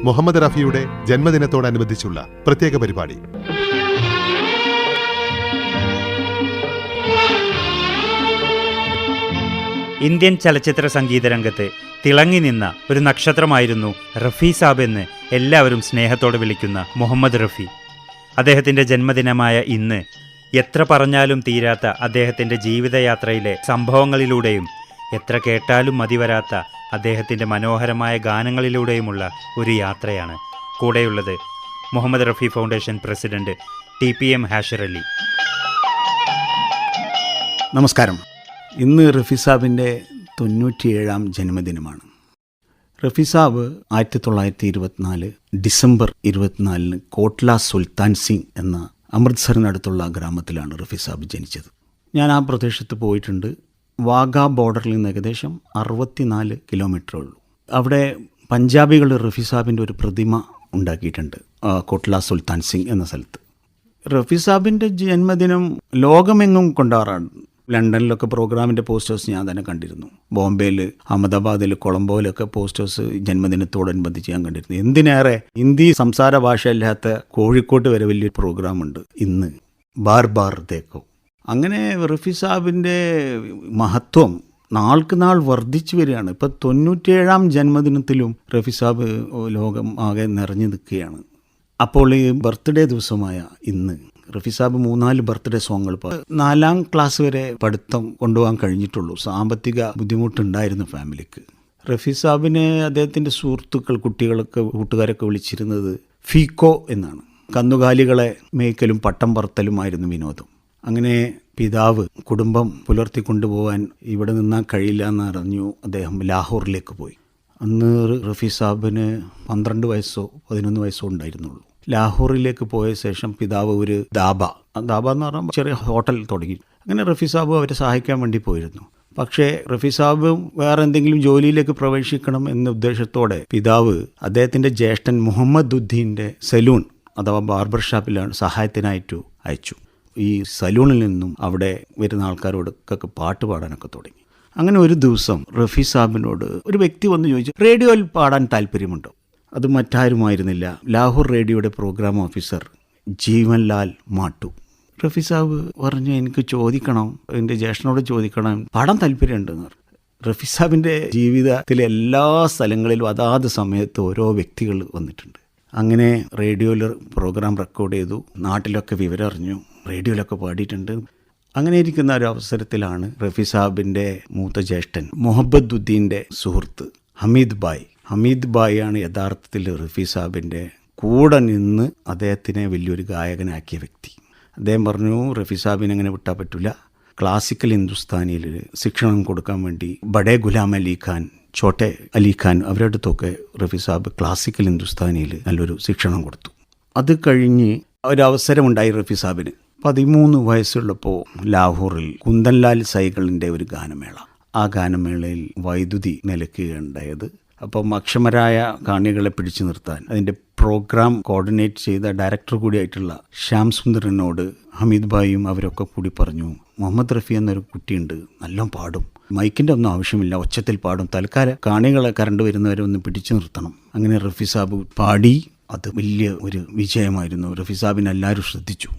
മുഹമ്മദ് റഫിയുടെ ജന്മദിനത്തോടനുബന്ധിച്ചുള്ള പ്രത്യേക പരിപാടി. ഇന്ത്യൻ ചലച്ചിത്ര സംഗീത രംഗത്ത് തിളങ്ങി നിന്ന ഒരു നക്ഷത്രമായിരുന്നു റഫി സാബ് എന്ന് എല്ലാവരും സ്നേഹത്തോടെ വിളിക്കുന്ന മുഹമ്മദ് റഫി. അദ്ദേഹത്തിൻ്റെ ജന്മദിനമായ ഇന്ന് എത്ര പറഞ്ഞാലും തീരാത്ത അദ്ദേഹത്തിൻ്റെ ജീവിതയാത്രയിലെ സംഭവങ്ങളിലൂടെയും എത്ര കേട്ടാലും മതിവരാത്ത അദ്ദേഹത്തിൻ്റെ മനോഹരമായ ഗാനങ്ങളിലൂടെയുമുള്ള ഒരു യാത്രയാണ്. കൂടെയുള്ളത് Muhammad Rafi foundation president TPM Hashir Ali. നമസ്കാരം. ഇന്ന് റഫി സാബിൻ്റെ 97ാം ജന്മദിനമാണ്. റഫി സാബ് 1924 ഡിസംബർ 24 കോട്ട്ല സുൽത്താൻ സിംഗ് എന്ന അമൃത്സറിനടുത്തുള്ള ഗ്രാമത്തിലാണ് റഫി സാബ് ജനിച്ചത്. ഞാൻ ആ പ്രദേശത്ത് പോയിട്ടുണ്ട്. വാഗാ ബോർഡറിൽ നിന്ന് ഏകദേശം 64 കിലോമീറ്ററേ ഉള്ളൂ. അവിടെ പഞ്ചാബികൾ റഫി സാബിൻ്റെ ഒരു പ്രതിമ ഉണ്ടാക്കിയിട്ടുണ്ട് കോട്ട്ല സുൽത്താൻ സിംഗ് എന്ന സ്ഥലത്ത്. റഫി സാബിൻ്റെ ജന്മദിനം ലോകമെങ്ങും കൊണ്ടാടാറുണ്ട്. ലണ്ടനിലൊക്കെ പ്രോഗ്രാമിൻ്റെ പോസ്റ്റേഴ്സ് ഞാൻ തന്നെ കണ്ടിരുന്നു. ബോംബെയിൽ, അഹമ്മദാബാദിൽ, കൊളംബോയിലൊക്കെ പോസ്റ്റേഴ്സ് ജന്മദിനത്തോടനുബന്ധിച്ച് ഞാൻ കണ്ടിരുന്നു. എന്തിനേറെ ഹിന്ദി സംസാര ഭാഷയില്ലാത്ത കോഴിക്കോട്ട് വരെ വലിയൊരു പ്രോഗ്രാമുണ്ട് ഇന്ന്, ബാർ ബാർ ദേക്കോ. അങ്ങനെ റഫി സാബിൻ്റെ മഹത്വം നാൾക്ക് നാൾ വർദ്ധിച്ചു വരികയാണ്. ഇപ്പോൾ 97ാം ജന്മദിനത്തിലും റഫി സാബ് ലോകം ആകെ നിറഞ്ഞു നിൽക്കുകയാണ്. അപ്പോൾ ഈ ബർത്ത്ഡേ ദിവസമായ ഇന്ന് റഫി സാബ് 3-4 ബർത്ത്ഡേ സോങ്ങുകൾ 4ാം ക്ലാസ് വരെ പഠിത്തം കൊണ്ടുപോകാൻ കഴിഞ്ഞിട്ടുള്ളൂ. സാമ്പത്തിക ബുദ്ധിമുട്ടുണ്ടായിരുന്നു ഫാമിലിക്ക്. റഫി സാബിനെ അദ്ദേഹത്തിൻ്റെ സുഹൃത്തുക്കൾ, കൂട്ടുകാരൊക്കെ വിളിച്ചിരുന്നത് ഫീക്കോ എന്നാണ്. കന്നുകാലികളെ മേയ്ക്കലും പട്ടം പറത്തലുമായിരുന്നു വിനോദം. അങ്ങനെ പിതാവ് കുടുംബം പുലർത്തിക്കൊണ്ടുപോകാൻ ഇവിടെ നിന്നാൽ കഴിയില്ല എന്നറിഞ്ഞു അദ്ദേഹം ലാഹോറിലേക്ക് പോയി. അന്ന് റഫി സാബിന് 12 വയസ്സോ 11 വയസ്സോ ഉണ്ടായിരുന്നുള്ളൂ. ലാഹോറിലേക്ക് പോയ ശേഷം പിതാവ് ഒരു ദാബ എന്ന് പറഞ്ഞാൽ ചെറിയ ഹോട്ടൽ തുടങ്ങി. അങ്ങനെ റഫി സാബ് അവരെ സഹായിക്കാൻ വേണ്ടി പോയിരുന്നു. പക്ഷേ റഫി സാബ് വേറെ എന്തെങ്കിലും ജോലിയിലേക്ക് പ്രവേശിക്കണം എന്ന ഉദ്ദേശത്തോടെ പിതാവ് അദ്ദേഹത്തിൻ്റെ ജ്യേഷ്ഠൻ മുഹമ്മദ് ഉദ്ദീൻ്റെ സലൂൺ അഥവാ ബാർബർ ഷാപ്പിലാണ് സഹായത്തിനായിട്ട് അയച്ചു. ഈ സലൂണിൽ നിന്നും അവിടെ വരുന്ന ആൾക്കാരോടൊക്കെ പാട്ട് പാടാനൊക്കെ തുടങ്ങി. അങ്ങനെ ഒരു ദിവസം റഫി സാബിനോട് ഒരു വ്യക്തി വന്ന് ചോദിച്ചു, റേഡിയോയിൽ പാടാൻ താല്പര്യമുണ്ടോ? അത് മറ്റാരുമായിരുന്നില്ല, ലാഹോർ റേഡിയോയുടെ പ്രോഗ്രാം ഓഫീസർ ജീവൻലാൽ മാട്ടു. റഫി സാബ് പറഞ്ഞു, എനിക്ക് ചോദിക്കണം, എൻ്റെ ജ്യേഷ്ഠനോട് ചോദിക്കണം, പാടാൻ താല്പര്യമുണ്ടെന്ന് പറഞ്ഞു. റഫി സാബിൻ്റെ ജീവിതത്തിലെ എല്ലാ സ്ഥലങ്ങളിലും അതാത് സമയത്ത് ഓരോ വ്യക്തികൾ വന്നിട്ടുണ്ട്. അങ്ങനെ റേഡിയോയിൽ പ്രോഗ്രാം റെക്കോർഡ് ചെയ്തു. നാട്ടിലൊക്കെ വിവരം അറിഞ്ഞു, റേഡിയോയിലൊക്കെ പാടിയിട്ടുണ്ട്. അങ്ങനെ ഇരിക്കുന്ന ഒരു അവസരത്തിലാണ് റഫി സാബിൻ്റെ മൂത്ത ജ്യേഷ്ഠൻ മുഹമ്മദ് ഉദ്ദീൻ്റെ സുഹൃത്ത് ഹമീദ് ബായ് ആണ് യഥാർത്ഥത്തിൽ റഫി സാബിൻ്റെ കൂടെ നിന്ന് അദ്ദേഹത്തിനെ വലിയൊരു ഗായകനാക്കിയ വ്യക്തി. അദ്ദേഹം പറഞ്ഞു, റഫി സാബിനെ അങ്ങനെ വിട്ടാൽ പറ്റില്ല. ക്ലാസിക്കൽ ഹിന്ദുസ്ഥാനിയിൽ ശിക്ഷണം കൊടുക്കാൻ വേണ്ടി ബഡേ ഗുലാം അലി ഖാൻ, ഛോട്ടെ അലി ഖാൻ അവരുടെ അടുത്തൊക്കെ റഫി സാബ് ക്ലാസിക്കൽ ഹിന്ദുസ്ഥാനിയിൽ നല്ലൊരു ശിക്ഷണം കൊടുത്തു. അത് കഴിഞ്ഞ് ഒരവസരമുണ്ടായി റഫി സാബിന്. 13 വയസ്സുള്ളപ്പോൾ ലാഹോറിൽ കുന്ദൻലാൽ സൈക്കിളിൻ്റെ ഒരു ഗാനമേള. ആ ഗാനമേളയിൽ വൈദ്യുതി നിലയ്ക്കുകയുണ്ടായത്. അപ്പം അക്ഷമരായ കാണികളെ പിടിച്ചു നിർത്താൻ അതിൻ്റെ പ്രോഗ്രാം കോർഡിനേറ്റ് ചെയ്ത ഡയറക്ടർ കൂടിയായിട്ടുള്ള ശ്യാം സുന്ദറിനോട് ഹമീദ് ഭായിയും അവരൊക്കെ കൂടി പറഞ്ഞു, മുഹമ്മദ് റഫി എന്നൊരു കുട്ടിയുണ്ട്, നല്ലോണം പാടും, മൈക്കിൻ്റെ ഒന്നും ആവശ്യമില്ല, ഒച്ചത്തിൽ പാടും, തൽക്കാലം കാണികളെ കറണ്ട് വരുന്നവരെ ഒന്ന് പിടിച്ചു നിർത്തണം. അങ്ങനെ റഫി സാബ് പാടി. അത് വലിയ ഒരു വിജയമായിരുന്നു. റഫി സാബിനെ എല്ലാവരും ശ്രദ്ധിച്ചു.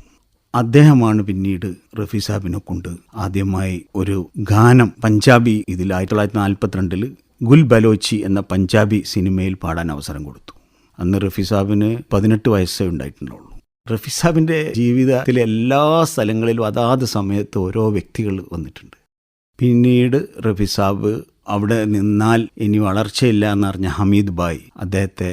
അദ്ദേഹമാണ് പിന്നീട് റഫി സാബിനെ കൊണ്ട് ആദ്യമായി ഒരു ഗാനം പഞ്ചാബി ഇതിൽ 1942 ഗുൽ ബലോച്ചി എന്ന പഞ്ചാബി സിനിമയിൽ പാടാൻ അവസരം കൊടുത്തു. അന്ന് റഫി സാബിന് 18 വയസ്സേ ഉണ്ടായിട്ടുണ്ടുള്ളൂ. റഫി സാബിൻ്റെ ജീവിതത്തിലെ എല്ലാ സ്ഥലങ്ങളിലും അതാത് സമയത്ത് ഓരോ വ്യക്തികൾ വന്നിട്ടുണ്ട്. പിന്നീട് റഫി സാബ് അവിടെ നിന്നാൽ ഇനി വളർച്ചയില്ല എന്നറിഞ്ഞ ഹമീദ് ബായ് അദ്ദേഹത്തെ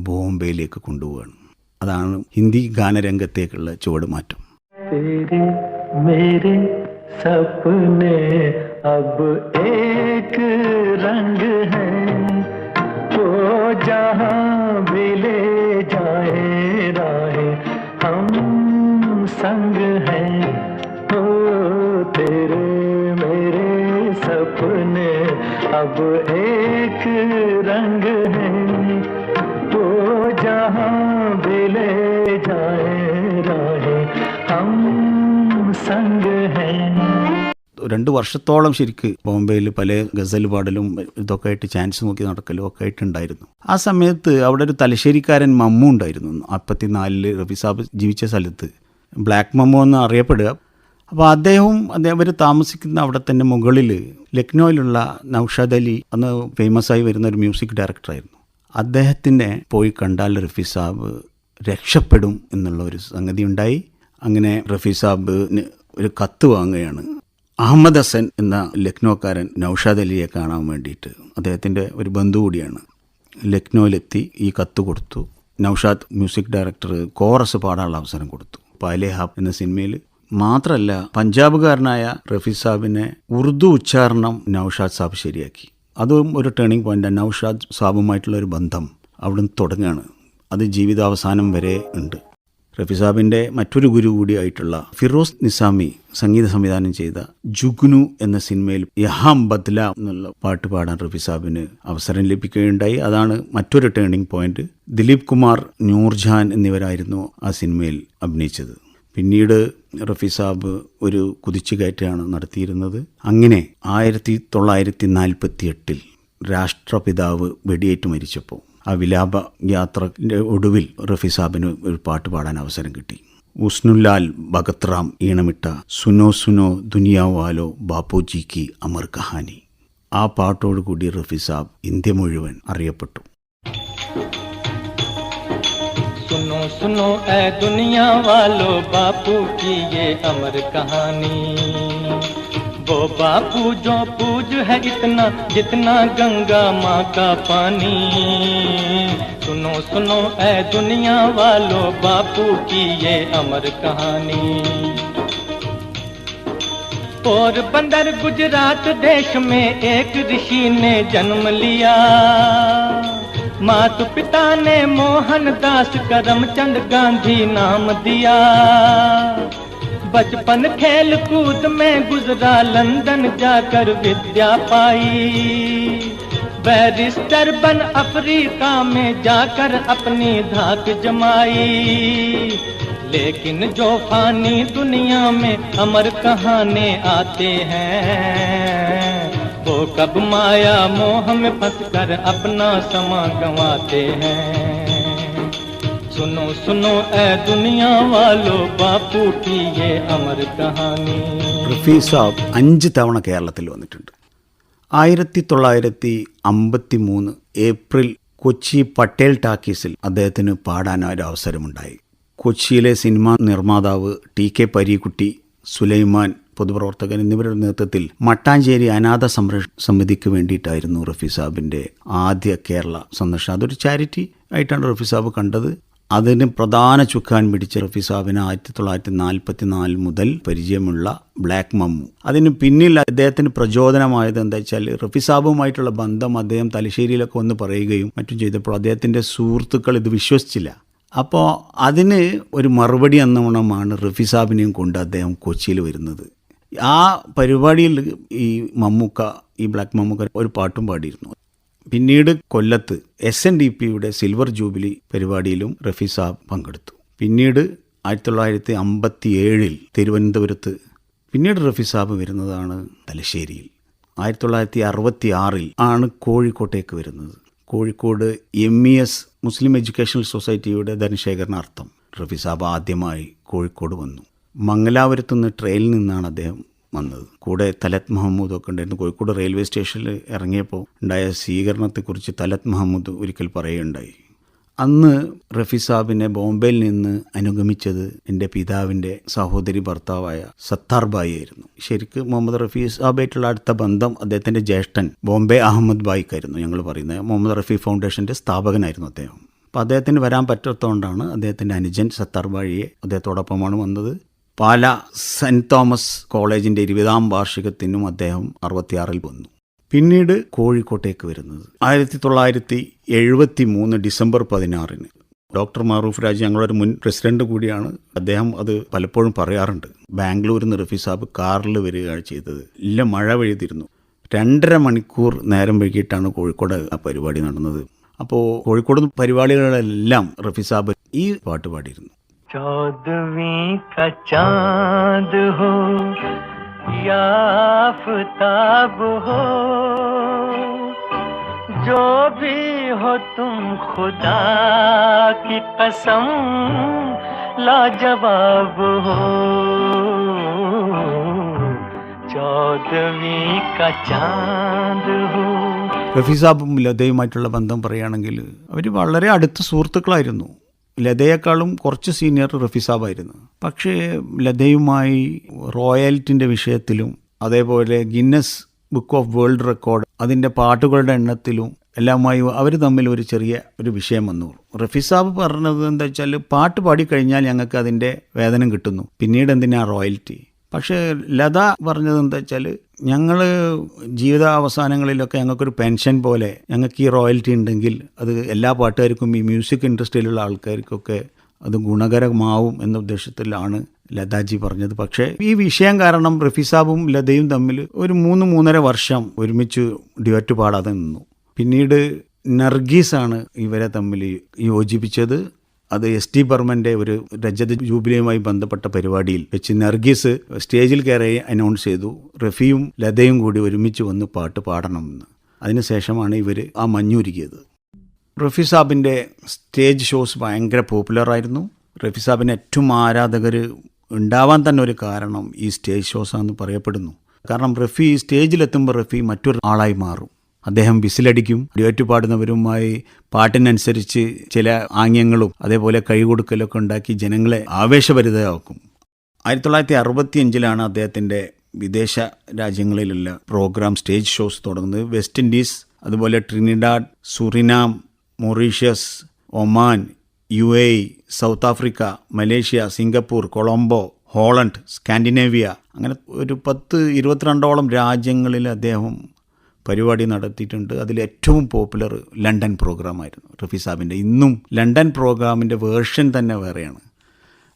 ബോംബെയിലേക്ക് കൊണ്ടുപോവുകയാണ്. അതാണ് ഹിന്ദി ഗാനരംഗത്തേക്കുള്ള ചുവടുമാറ്റം. तेरे मेरे सपने अब एक रंग है, वो जहाँ भी ले जाए राहें हम संग हैं. ओ तेरे मेरे सपने अब एक रंग है, वो जहाँ भी ले जाए राहें हम संग हैं. 2 വർഷത്തോളം ശരിക്ക് ബോംബെയിൽ പല ഗസൽ പാടലും ഇതൊക്കെ ആയിട്ട് ചാൻസ് നോക്കി നടക്കലും ഒക്കെ ആയിട്ടുണ്ടായിരുന്നു. ആ സമയത്ത് അവിടെ ഒരു തലശ്ശേരിക്കാരൻ മമ്മു ഉണ്ടായിരുന്നു. 54 റഫി സാബ് ജീവിച്ച സ്ഥലത്ത് ബ്ലാക്ക് മമ്മു എന്ന് അറിയപ്പെടുക. അപ്പോൾ അവർ താമസിക്കുന്ന അവിടെ തന്നെ മുകളിൽ ലക്നൌവിലുള്ള നൗഷാദ് അലി അന്ന് ഫേമസായി വരുന്ന ഒരു മ്യൂസിക് ഡയറക്ടറായിരുന്നു. അദ്ദേഹത്തിനെ പോയി കണ്ടാൽ റഫി സാബ് രക്ഷപ്പെടും എന്നുള്ള ഒരു സംഗതി ഉണ്ടായി. അങ്ങനെ റഫി സാബിന് ഒരു കത്ത് വാങ്ങുകയാണ്. അഹമ്മദ് ഹസൻ എന്ന ലക്നൗക്കാരൻ നൗഷാദ് അലിയെ കാണാൻ വേണ്ടിയിട്ട്, അദ്ദേഹത്തിൻ്റെ ഒരു ബന്ധു കൂടിയാണ്. ലക്നൗവിലെത്തി ഈ കത്ത് കൊടുത്തു. നൗഷാദ് മ്യൂസിക് ഡയറക്ടർ കോറസ് പാടാനുള്ള അവസരം കൊടുത്തു. പാലേ ഹാബ് എന്ന സിനിമയിൽ മാത്രമല്ല, പഞ്ചാബുകാരനായ റഫി സാബിനെ ഉറുദു ഉച്ചാരണം നൗഷാദ് സാബ് ശരിയാക്കി. അതും ഒരു ടേണിംഗ് പോയിൻ്റ്. നൗഷാദ് സാബുമായിട്ടുള്ള ഒരു ബന്ധം അവിടുന്ന് തുടങ്ങുകയാണ്. അത് ജീവിതാവസാനം വരെ ഉണ്ട്. റഫി സാബിൻ്റെ മറ്റൊരു ഗുരു കൂടിയായിട്ടുള്ള ഫിറോസ് നിസാമി സംഗീത സംവിധാനം ചെയ്ത ജുഗ്നു എന്ന സിനിമയിൽ യഹാം ബദ്ല എന്നുള്ള പാട്ട് പാടാൻ റഫി സാബിന് അവസരം ലഭിക്കുകയുണ്ടായി. അതാണ് മറ്റൊരു ടേണിംഗ് പോയിന്റ്. ദിലീപ് കുമാർ, നൂർജഹാൻ എന്നിവരായിരുന്നു ആ സിനിമയിൽ അഭിനയിച്ചത്. പിന്നീട് റഫി സാബ് ഒരു കുതിച്ചുകയറ്റാണ് നടത്തിയിരുന്നത്. അങ്ങനെ 1948 രാഷ്ട്രപിതാവ് വെടിയേറ്റ് മരിച്ചപ്പോൾ ആ വിലാപ യാത്രയുടെ ഒടുവിൽ റഫി സാബിന് ഒരു പാട്ട് പാടാൻ അവസരം കിട്ടി. ഉസ്നുലാൽ ഭഗത് റാം ഈണമിട്ട സുനോ സുനോ ദുനിയാ വാലോ ബാപ്പുജി കി അമർ കഹാനി. ആ പാട്ടോടുകൂടി റഫി സാബ് ഇന്ത്യ മുഴുവൻ അറിയപ്പെട്ടു. सुनो सुनो ऐ दुनिया वालों, बापू की ये अमर कहानी। वो बापू जो पूज है इतना जितना गंगा माँ का पानी। सुनो सुनो ऐ दुनिया वालों, बापू की ये अमर कहानी। पोरबंदर गुजरात देश में एक ऋषि ने जन्म लिया। माता पिता ने मोहनदास करमचंद गांधी नाम दिया। बचपन खेल कूद में गुजरा, लंदन जाकर विद्या पाई। बैरिस्टर बन अफ्रीका में जाकर अपनी धाक जमाई। लेकिन जो फानी दुनिया में अमर कहानी आते हैं, वो कब माया मोह में फंसकर अपना समा गंवाते हैं। सुनो सुनो ऐ दुनिया वालों, बापू की ये अमर कहानी। റഫി സാബ് 5 തവണ കേരളത്തിൽ വന്നിട്ടുണ്ട്. 1953 ഏപ്രിൽ കൊച്ചി പട്ടേൽ ടാക്കീസിൽ അദ്ദേഹത്തിന് പാടാൻ ഒരു അവസരമുണ്ടായി. കൊച്ചിയിലെ സിനിമാ നിർമ്മാതാവ് ടി.കെ. പരീക്കുട്ടി, സുലൈമാൻ പൊതുപ്രവർത്തകൻ എന്നിവരുടെ നേതൃത്വത്തിൽ മട്ടാഞ്ചേരി അനാഥ സംരക്ഷണ സമിതിക്ക് വേണ്ടിയിട്ടായിരുന്നു റഫി സാബിൻ്റെ ആദ്യ കേരള സന്ദർശനം. അതൊരു ചാരിറ്റി ആയിട്ടാണ് റഫി സാബ് കണ്ടത്. അതിന് പ്രധാന ചുക്കാൻ പിടിച്ച റഫി സാബിന് 1944 മുതൽ പരിചയമുള്ള ബ്ലാക്ക് മമ്മു. അതിന് പിന്നിൽ അദ്ദേഹത്തിന് പ്രചോദനമായത് എന്താ വെച്ചാൽ, റഫി സാബുമായിട്ടുള്ള ബന്ധം അദ്ദേഹം തലശ്ശേരിയിലൊക്കെ വന്ന് പറയുകയും മറ്റും ചെയ്തപ്പോൾ അദ്ദേഹത്തിൻ്റെ സുഹൃത്തുക്കൾ ഇത് വിശ്വസിച്ചില്ല. അപ്പോൾ അതിന് ഒരു മറുപടി എന്നോണമാണ് റഫി സാബിനെയും കൊണ്ട് അദ്ദേഹം കൊച്ചിയിൽ വരുന്നത്. ആ പരിപാടിയിൽ ഈ ബ്ലാക്ക് മമ്മൂക്ക ഒരു പാട്ടും പാടിയിരുന്നു. പിന്നീട് കൊല്ലത്ത് SNDPയുടെ സിൽവർ ജൂബിലി പരിപാടിയിലും റഫി സാബ് പങ്കെടുത്തു. പിന്നീട് 1957 തിരുവനന്തപുരത്ത്, പിന്നീട് റഫി സാബ് വരുന്നതാണ് തലശ്ശേരിയിൽ. 1966 ആണ് കോഴിക്കോട്ടേക്ക് വരുന്നത്. കോഴിക്കോട് MES മുസ്ലിം എഡ്യൂക്കേഷണൽ സൊസൈറ്റിയുടെ ധനശേഖരണാർത്ഥം റഫി സാബ് ആദ്യമായി കോഴിക്കോട് വന്നു. മംഗലാപുരത്തു നിന്ന് ട്രെയിനിൽ നിന്നാണ് അദ്ദേഹം വന്നത്. കൂടെ തലത് മഹമ്മൂദ് ഒക്കെ ഉണ്ടായിരുന്നു. കോഴിക്കോട് റെയിൽവേ സ്റ്റേഷനിൽ ഇറങ്ങിയപ്പോൾ ഉണ്ടായ സ്വീകരണത്തെക്കുറിച്ച് തലത് മഹമ്മൂദ് ഒരിക്കൽ പറയുകയുണ്ടായി. അന്ന് റഫി സാബിനെ ബോംബെയിൽ നിന്ന് അനുഗമിച്ചത് എൻ്റെ പിതാവിൻ്റെ സഹോദരി ഭർത്താവായ സത്താർ ബായി ആയിരുന്നു. ശരിക്ക് മുഹമ്മദ് റഫി സാബായിട്ടുള്ള അടുത്ത ബന്ധം അദ്ദേഹത്തിൻ്റെ ജ്യേഷ്ഠൻ ബോംബെ അഹമ്മദ് ബായിക്കായിരുന്നു. ഞങ്ങൾ പറയുന്നത് മുഹമ്മദ് റഫി ഫൗണ്ടേഷൻ്റെ സ്ഥാപകനായിരുന്നു അദ്ദേഹം. അപ്പോൾ അദ്ദേഹത്തിന് വരാൻ പറ്റാത്തതുകൊണ്ടാണ് അദ്ദേഹത്തിൻ്റെ അനുജൻ സത്താർ ബായിയെ അദ്ദേഹത്തോടൊപ്പമാണ് വന്നത്. പാല സെൻറ്റ് തോമസ് കോളേജിൻ്റെ 20ാം വാർഷികത്തിനും അദ്ദേഹം 66 വന്നു. പിന്നീട് കോഴിക്കോട്ടേക്ക് വരുന്നത് 1973 ഡിസംബർ 16 ഡോക്ടർ മാറൂഫ് രാജ് ഞങ്ങളൊരു മുൻ പ്രസിഡന്റ് കൂടിയാണ്. അദ്ദേഹം അത് പലപ്പോഴും പറയാറുണ്ട്. ബാംഗ്ലൂരിൽ നിന്ന് റഫി സാബ് കാറിൽ വരികയാണ് ചെയ്തത്. ഇല്ല, മഴ പെയ്തിരുന്നു. 2.5 മണിക്കൂർ നേരം വൈകിട്ടാണ് കോഴിക്കോട് ആ പരിപാടി നടന്നത്. അപ്പോൾ കോഴിക്കോട് പരിപാടികളെല്ലാം റഫി സാബ് ഈ പാട്ട് പാടിയിരുന്നു. 14वीं का चांद हो या आफताब हो, जो भी हो तुम खुदा की कसम लाजवाब हो, चौदहवीं का चांद हो. റഫീസാബും ലതയുമായിട്ടുള്ള ബന്ധം പറയുകയാണെങ്കിൽ അവർ വളരെ അടുത്ത സുഹൃത്തുക്കളായിരുന്നു. ലതയേക്കാളും കുറച്ച് സീനിയർ റഫീസാബായിരുന്നു. പക്ഷേ ലതയുമായി റോയൽറ്റിൻ്റെ വിഷയത്തിലും അതേപോലെ Guinness book of world record അതിൻ്റെ പാട്ടുകളുടെ എണ്ണത്തിലും എല്ലാമായി അവർ തമ്മിൽ ഒരു ചെറിയ ഒരു വിഷയം വന്നു. റഫീസാബ് പറഞ്ഞത് എന്താ വെച്ചാൽ, പാട്ട് പാടിക്കഴിഞ്ഞാൽ ഞങ്ങൾക്ക് അതിൻ്റെ വേതനം കിട്ടുന്നു, പിന്നീട് എന്തിനാ റോയൽറ്റി. പക്ഷേ ലത പറഞ്ഞത് എന്താ വെച്ചാൽ, ഞങ്ങൾ ജീവിതാവസാനങ്ങളിലൊക്കെ ഞങ്ങൾക്കൊരു പെൻഷൻ പോലെ ഞങ്ങൾക്ക് ഈ റോയൽറ്റി ഉണ്ടെങ്കിൽ അത് എല്ലാ പാട്ടുകാർക്കും ഈ മ്യൂസിക് ഇൻഡസ്ട്രിയിലുള്ള ആൾക്കാർക്കൊക്കെ അത് ഗുണകരമാവും എന്ന ഉദ്ദേശത്തിലാണ് ലതാജി പറഞ്ഞത്. പക്ഷേ ഈ വിഷയം കാരണം റഫീസാബും ലതയും തമ്മിൽ ഒരു 3-3.5 വർഷം ഒരുമിച്ച് ഡ്യുവറ്റ് പാടാതെ നിന്നു. പിന്നീട് നർഗീസാണ് ഇവരെ തമ്മിൽ യോജിപ്പിച്ചത്. അത് എസ്.ടി. ബർമൻ്റെ ഒരു രജത ജൂബിലിയുമായി ബന്ധപ്പെട്ട പരിപാടിയിൽ വെച്ച് നർഗീസ് സ്റ്റേജിൽ കയറി അനൗൺസ് ചെയ്തു, റഫിയും ലതയും കൂടി ഒരുമിച്ച് വന്ന് പാട്ട് പാടണമെന്ന്. അതിനുശേഷമാണ് ഇവർ ആ മഞ്ഞുരുക്കിയത്. റഫി സാബിൻ്റെ സ്റ്റേജ് ഷോസ് ഭയങ്കര പോപ്പുലറായിരുന്നു. റഫി സാബിന് ഏറ്റവും ആരാധകർ ഉണ്ടാവാൻ തന്നെ ഒരു കാരണം ഈ സ്റ്റേജ് ഷോസാണെന്ന് പറയപ്പെടുന്നു. കാരണം റഫി സ്റ്റേജിലെത്തുമ്പോൾ റഫി മറ്റൊരു ആളായി മാറും. അദ്ദേഹം വിസിലടിക്കും, ഡ്യുവറ്റ് പാടുന്നവരുമായി പാട്ടിനനുസരിച്ച് ചില ആംഗ്യങ്ങളും അതേപോലെ കൈകൊടുക്കലൊക്കെ ഉണ്ടാക്കി ജനങ്ങളെ ആവേശഭരിതരാക്കും. 1965 അദ്ദേഹത്തിൻ്റെ വിദേശ രാജ്യങ്ങളിലുള്ള പ്രോഗ്രാം സ്റ്റേജ് ഷോസ് തുടങ്ങുന്നത്. വെസ്റ്റ് ഇൻഡീസ്, അതുപോലെ Trinidad, Suriname, Mauritius, Oman, UAE, south Africa, Malaysia, Singapore, Colombo, Holland, Scandinavia, അങ്ങനെ ഒരു 10-22ഓളം രാജ്യങ്ങളിൽ അദ്ദേഹം പരിപാടി നടത്തിയിട്ടുണ്ട്. അതിലേറ്റവും പോപ്പുലർ ലണ്ടൻ പ്രോഗ്രാമായിരുന്നു റഫി സാബിൻ്റെ. ഇന്നും ലണ്ടൻ പ്രോഗ്രാമിൻ്റെ വേർഷൻ തന്നെ വേറെയാണ്.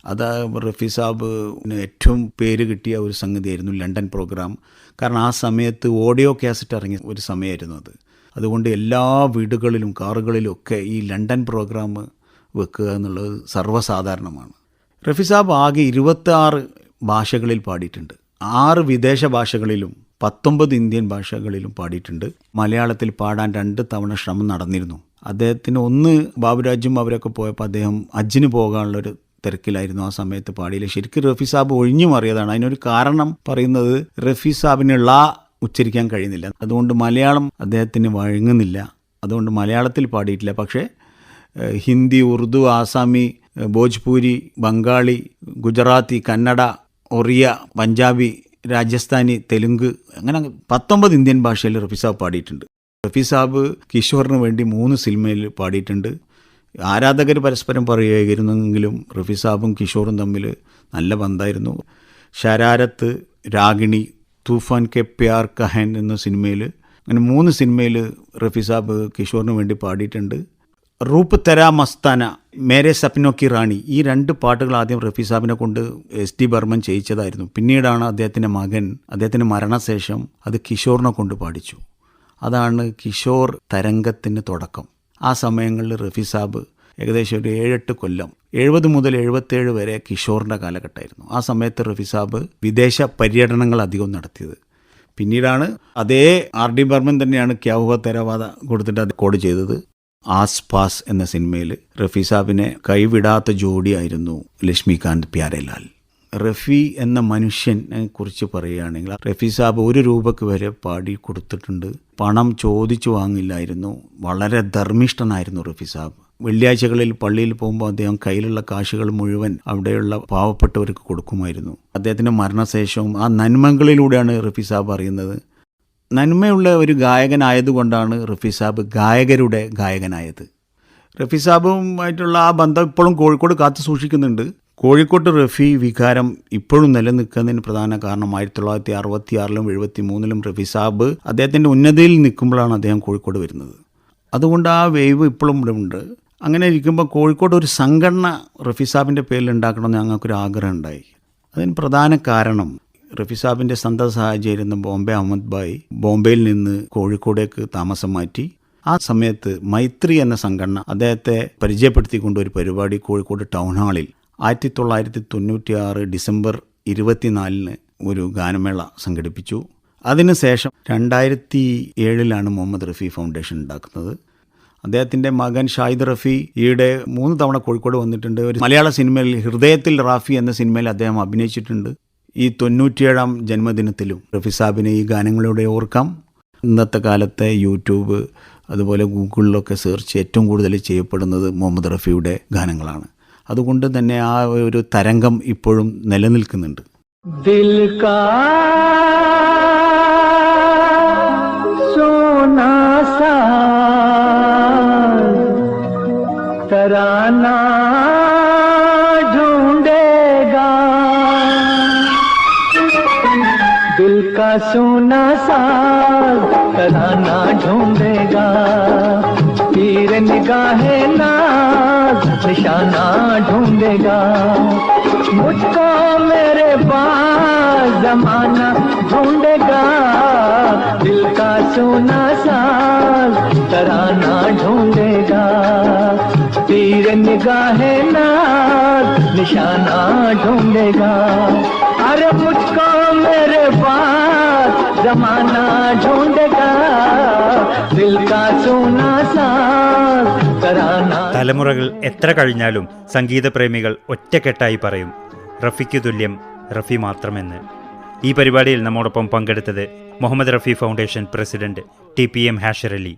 അത് റഫി സാബിന് ഏറ്റവും പേര് കിട്ടിയ ഒരു സംഗതിയായിരുന്നു ലണ്ടൻ പ്രോഗ്രാം. കാരണം ആ സമയത്ത് ഓഡിയോ കാസറ്റ് ഇറങ്ങിയ ഒരു സമയമായിരുന്നു അത്. അതുകൊണ്ട് എല്ലാ വീടുകളിലും കാറുകളിലും ഒക്കെ ഈ ലണ്ടൻ പ്രോഗ്രാം വെക്കുക എന്നുള്ളത് സർവ്വസാധാരണമാണ്. റഫി സാബ് ആകെ 26 ഭാഷകളിൽ പാടിയിട്ടുണ്ട്. 6 വിദേശ ഭാഷകളിലും 19 ഇന്ത്യൻ ഭാഷകളിലും പാടിയിട്ടുണ്ട്. മലയാളത്തിൽ പാടാൻ 2 തവണ ശ്രമം നടന്നിരുന്നു. അദ്ദേഹത്തിന് ഒന്ന് ബാബുരാജും അവരൊക്കെ പോയപ്പോൾ അദ്ദേഹം ഹജ്ജിന് പോകാനുള്ളൊരു തിരക്കിലായിരുന്നു. ആ സമയത്ത് പാടിയില്ല. ശരിക്കും റഫി സാബ് ഒഴിഞ്ഞു മാറിയതാണ്. അതിനൊരു കാരണം പറയുന്നത് റഫി സാബിന് ള ഉച്ചരിക്കാൻ കഴിയുന്നില്ല. അതുകൊണ്ട് മലയാളം അദ്ദേഹത്തിന് വഴങ്ങുന്നില്ല. അതുകൊണ്ട് മലയാളത്തിൽ പാടിയിട്ടില്ല. പക്ഷേ ഹിന്ദി, ഉറുദു, ആസാമി, ഭോജ്പൂരി, ബംഗാളി, ഗുജറാത്തി, കന്നഡ, ഒറിയ, പഞ്ചാബി, രാജസ്ഥാനി, തെലുങ്ക്, അങ്ങനെ 19 ഇന്ത്യൻ ഭാഷയിൽ റഫി സാബ് പാടിയിട്ടുണ്ട്. റഫി സാബ് കിഷോറിന് വേണ്ടി 3 സിനിമയിൽ പാടിയിട്ടുണ്ട്. ആരാധകർ പരസ്പരം പറയുകയായിരുന്നെങ്കിലും റഫി സാബും കിഷോറും തമ്മിൽ നല്ല ബന്ധമായിരുന്നു. ഷരാരത്ത്, രാഗിണി, തൂഫാൻ കെ പ്യാർ കഹൻ എന്ന സിനിമയിൽ, അങ്ങനെ 3 സിനിമയിൽ റഫി സാബ് കിഷോറിന് വേണ്ടി പാടിയിട്ടുണ്ട്. റൂപ്പ് തെരാ മസ്താന, മേരെ സപ്നോ കി റാണി, ഈ 2 പാട്ടുകൾ ആദ്യം റഫി സാബിനെ കൊണ്ട് എസ്.ടി. ബർമൻ ചെയ്യിച്ചതായിരുന്നു. പിന്നീടാണ് അദ്ദേഹത്തിൻ്റെ മകൻ അദ്ദേഹത്തിൻ്റെ മരണശേഷം അത് കിഷോറിനെ കൊണ്ട് പാടിച്ചു. അതാണ് കിഷോർ തരംഗത്തിന് തുടക്കം. ആ സമയങ്ങളിൽ റഫി സാബ് ഏകദേശം ഒരു 7-8 കൊല്ലം, 70 മുതൽ 77 വരെ കിഷോറിൻ്റെ കാലഘട്ടമായിരുന്നു. ആ സമയത്ത് റഫി സാബ് വിദേശ പര്യടനങ്ങൾ അധികം നടത്തിയത്. പിന്നീടാണ് അതേ R.D. ബർമൻ തന്നെയാണ് ക്യാ ഹുവാ തെരാ വാദ കൊടുത്തിട്ട് അത് റെക്കോർഡ് ചെയ്തത്. ആസ് പാസ് എന്ന സിനിമയിൽ റഫി സാബിനെ കൈവിടാത്ത ജോഡിയായിരുന്നു ലക്ഷ്മികാന്ത് പ്യാരേലാൽ. റഫി എന്ന മനുഷ്യനെ കുറിച്ച് പറയുകയാണെങ്കിൽ റഫി സാബ് 1 രൂപയ്ക്ക് വരെ പാടി കൊടുത്തിട്ടുണ്ട്. പണം ചോദിച്ചു വാങ്ങില്ലായിരുന്നു. വളരെ ധർമ്മിഷ്ഠനായിരുന്നു റഫി സാബ്. വെള്ളിയാഴ്ചകളിൽ പള്ളിയിൽ പോകുമ്പോൾ അദ്ദേഹം കയ്യിലുള്ള കാശുകൾ മുഴുവൻ അവിടെയുള്ള പാവപ്പെട്ടവർക്ക് കൊടുക്കുമായിരുന്നു. അദ്ദേഹത്തിൻ്റെ മരണശേഷവും ആ നന്മകളിലൂടെയാണ് റഫി സാബ് അറിയുന്നത്. നന്മയുള്ള ഒരു ഗായകനായതുകൊണ്ടാണ് റഫി സാബ് ഗായകരുടെ ഗായകനായത്. റഫി സാബുമായിട്ടുള്ള ആ ബന്ധം ഇപ്പോഴും കോഴിക്കോട് കാത്തു സൂക്ഷിക്കുന്നുണ്ട്. കോഴിക്കോട്ട് റഫി വികാരം ഇപ്പോഴും നിലനിൽക്കുന്നതിന് പ്രധാന കാരണം 1966-ലും 1973-ലും റഫി സാബ് അദ്ദേഹത്തിൻ്റെ ഉന്നതിയിൽ നിൽക്കുമ്പോഴാണ് അദ്ദേഹം കോഴിക്കോട് വരുന്നത്. അതുകൊണ്ട് ആ വേവ് ഇപ്പോഴും ഇവിടെ ഉണ്ട്. അങ്ങനെ ഇരിക്കുമ്പോൾ കോഴിക്കോട് ഒരു സംഘടന റഫി സാബിൻ്റെ പേരിൽ ഉണ്ടാക്കണമെന്ന് ഞങ്ങൾക്കൊരു ആഗ്രഹം ഉണ്ടായി. അതിന് പ്രധാന കാരണം റഫി സാബിൻ്റെ സ്വന്തം സഹായിയായിരുന്ന ബോംബെ അഹമ്മദ് ഭായ് ബോംബെയിൽ നിന്ന് കോഴിക്കോടേക്ക് താമസം മാറ്റി. ആ സമയത്ത് മൈത്രി എന്ന സംഘടന അദ്ദേഹത്തെ പരിചയപ്പെടുത്തിക്കൊണ്ട് ഒരു പരിപാടി കോഴിക്കോട് ടൗൺ ഹാളിൽ 1996 ഡിസംബർ 24 ഒരു ഗാനമേള സംഘടിപ്പിച്ചു. അതിനുശേഷം 2007 മുഹമ്മദ് റഫി ഫൗണ്ടേഷൻ ഉണ്ടാക്കുന്നത്. അദ്ദേഹത്തിൻ്റെ മകൻ ഷാഹിദ് റഫി ഈയിടെ 3 തവണ കോഴിക്കോട് വന്നിട്ടുണ്ട്. ഒരു മലയാള സിനിമയിൽ ഹൃദയത്തിൽ റാഫി എന്ന സിനിമയിൽ അദ്ദേഹം അഭിനയിച്ചിട്ടുണ്ട്. ഈ 97ാം ജന്മദിനത്തിലും റഫി സാഹിബിനെ ഈ ഗാനങ്ങളിലൂടെ ഓർക്കാം. ഇന്നത്തെ കാലത്തെ യൂട്യൂബ് അതുപോലെ ഗൂഗിളിലൊക്കെ സെർച്ച് ഏറ്റവും കൂടുതൽ ചെയ്യപ്പെടുന്നത് മുഹമ്മദ് റഫിയുടെ ഗാനങ്ങളാണ്. അതുകൊണ്ട് തന്നെ ആ ഒരു തരംഗം ഇപ്പോഴും നിലനിൽക്കുന്നുണ്ട്. दिल का सोना सा तराना ढूंढेगा, दिल का सोना सा तराना ढूंढेगा, तीर निगाहे नाज निशाना ढूंढेगा, मुझको मेरे पास जमाना ढूंढेगा, दिल का सोना साज तराना ढूंढेगा, तीर निगाहे नाज निशाना ढूंढेगा, अरे मुझको मेरे पास जमाना ढूंढेगा, दिल का सोना साज तराना. തലമുറകൾ എത്ര കഴിഞ്ഞാലും സംഗീതപ്രേമികൾ ഒറ്റക്കെട്ടായി പറയും റഫിക്ക് തുല്യം റഫി മാത്രമെന്ന്. ഈ പരിപാടിയിൽ നമ്മോടൊപ്പം പങ്കെടുത്തത് Muhammad Rafi foundation president TPM Hashir Ali.